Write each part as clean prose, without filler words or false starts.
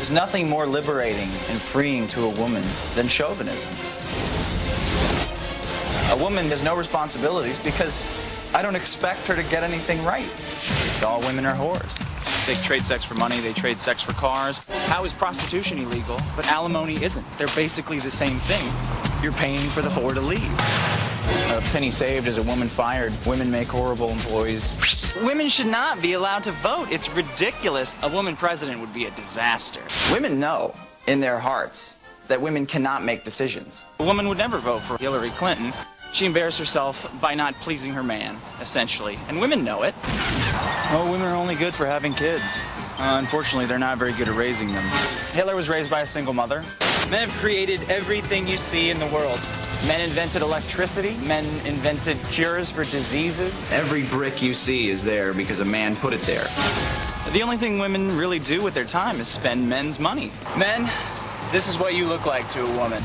There's nothing more liberating and freeing to a woman than chauvinism. A woman has no responsibilities because I don't expect her to get anything right. All women are whores. They trade sex for money, they trade sex for cars. How is prostitution illegal, but alimony isn't? They're basically the same thing. You're paying for the whore to leave. A penny saved is a woman fired. Women make horrible employees. Women should not be allowed to vote. It's ridiculous. A woman president would be a disaster. Women know in their hearts that women cannot make decisions. A woman would never vote for Hillary Clinton. She embarrassed herself by not pleasing her man, essentially. And women know it. Well, women are only good for having kids. Unfortunately, they're not very good at raising them. Hitler was raised by a single mother. Men have created everything you see in the world. Men invented electricity. Men invented cures for diseases. Every brick you see is there because a man put it there. The only thing women really do with their time is spend men's money. Men, this is what you look like to a woman.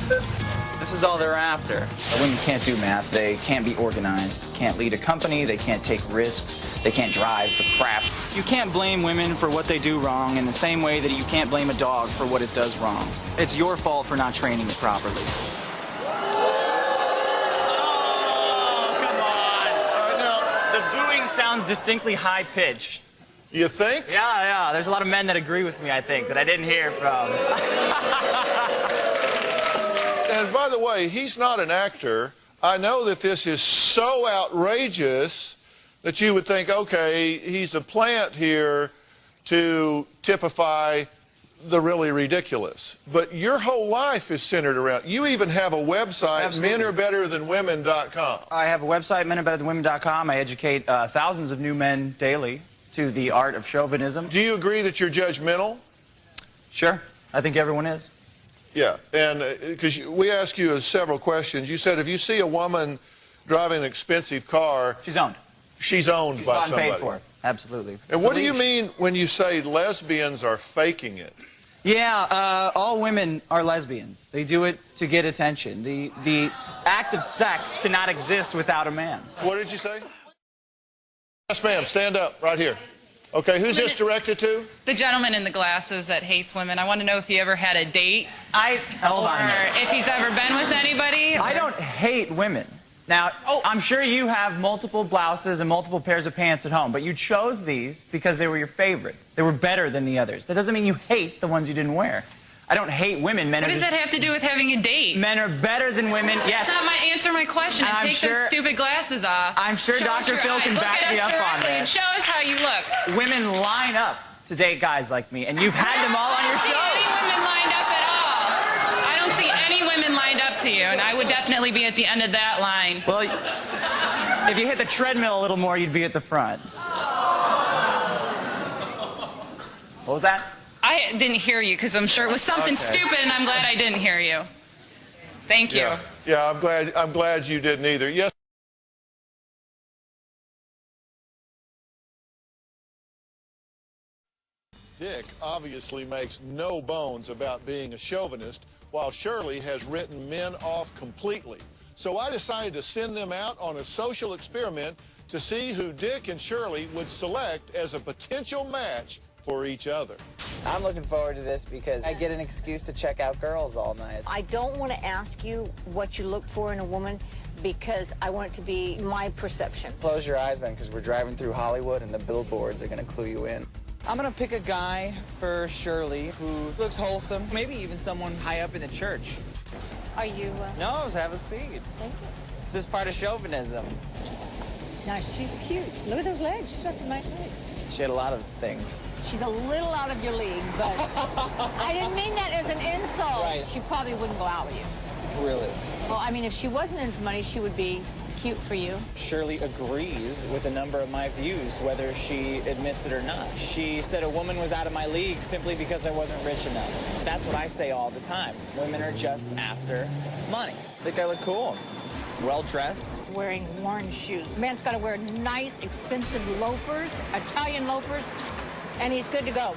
This is all they're after. Women can't do math. They can't be organized. Can't lead a company. They can't take risks. They can't drive for crap. You can't blame women for what they do wrong in the same way that you can't blame a dog for what it does wrong. It's your fault for not training it properly. Oh, come on. Now, the booing sounds distinctly high-pitched. You think? Yeah. There's a lot of men that agree with me, I think, that I didn't hear from. And by the way, he's not an actor. I know that this is so outrageous that you would think, okay, he's a plant here to typify the really ridiculous. But your whole life is centered around, you even have a website, menarbetterthanwomen.com. I have a website, menarbetterthanwomen.com. I educate thousands of new men daily to the art of chauvinism. Do you agree that you're judgmental? Sure. I think everyone is. Yeah, and because we asked you several questions. You said if you see a woman driving an expensive car... She's owned. She's owned by somebody. Paid for. Absolutely. And what do you mean when you say lesbians are faking it? Yeah, all women are lesbians. They do it to get attention. The act of sex cannot exist without a man. What did you say? Yes, ma'am. Stand up right here. Okay, who's this directed to? The gentleman in the glasses that hates women. I want to know if he ever had a date. Hold on. Or if he's ever been with anybody. I don't hate women. Now, I'm sure you have multiple blouses and multiple pairs of pants at home, but you chose these because they were your favorite. They were better than the others. That doesn't mean you hate the ones you didn't wear. I don't hate women. Men what does that have to do with having a date? Men are better than women. Yes. That's not answer my question. And take those stupid glasses off. I'm sure Dr. Phil can back me up on that. And show us how you look. Women line up to date guys like me, and you've had them all on your show. I don't see any women lined up at all. I don't see any women lined up to you, and I would definitely be at the end of that line. Well, if you hit the treadmill a little more, you'd be at the front. What was that? I didn't hear you because I'm sure it was something stupid, and I'm glad I didn't hear you. Thank you. Yeah, I'm glad you didn't either. Yes. Dick obviously makes no bones about being a chauvinist, while Shirley has written men off completely. So I decided to send them out on a social experiment to see who Dick and Shirley would select as a potential match for each other. I'm looking forward to this because I get an excuse to check out girls all night. I don't want to ask you what you look for in a woman because I want it to be my perception. Close your eyes then, because we're driving through Hollywood and the billboards are going to clue you in. I'm going to pick a guy for Shirley who looks wholesome, maybe even someone high up in the church. Are you... No, have a seat. Thank you. It's just part of chauvinism. Now, she's cute. Look at those legs. She's got some nice legs. She had a lot of things. She's a little out of your league, but I didn't mean that as an insult. Right. She probably wouldn't go out with you. Really? Well, I mean, if she wasn't into money, she would be cute for you. Shirley agrees with a number of my views, whether she admits it or not. She said a woman was out of my league simply because I wasn't rich enough. That's what I say all the time. Women are just after money. I think I look cool. Well-dressed. Wearing worn shoes. Man's got to wear nice, expensive loafers, Italian loafers, and he's good to go.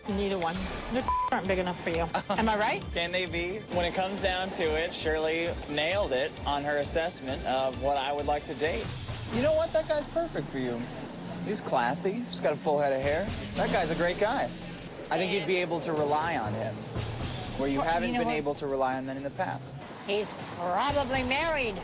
Neither one. They aren't big enough for you. Am I right? Can they be? When it comes down to it, Shirley nailed it on her assessment of what I would like to date. You know what? That guy's perfect for you. He's classy. He's got a full head of hair. That guy's a great guy. I think you'd be able to rely on him, where you haven't been able to rely on them in the past. He's probably married.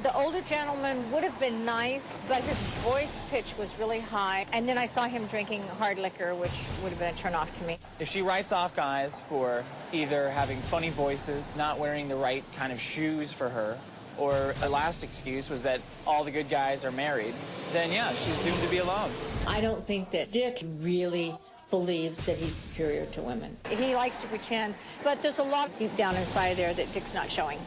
The older gentleman would have been nice, but his voice pitch was really high. And then I saw him drinking hard liquor, which would have been a turnoff to me. If she writes off guys for either having funny voices, not wearing the right kind of shoes for her, or her last excuse was that all the good guys are married, then yeah, she's doomed to be alone. I don't think that Dick really believes that he's superior to women. He likes to pretend, but there's a lot deep down inside there that Dick's not showing.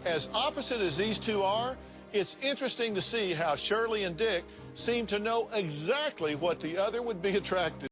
As opposite as these two are, it's interesting to see how Shirley and Dick seem to know exactly what the other would be attracted to.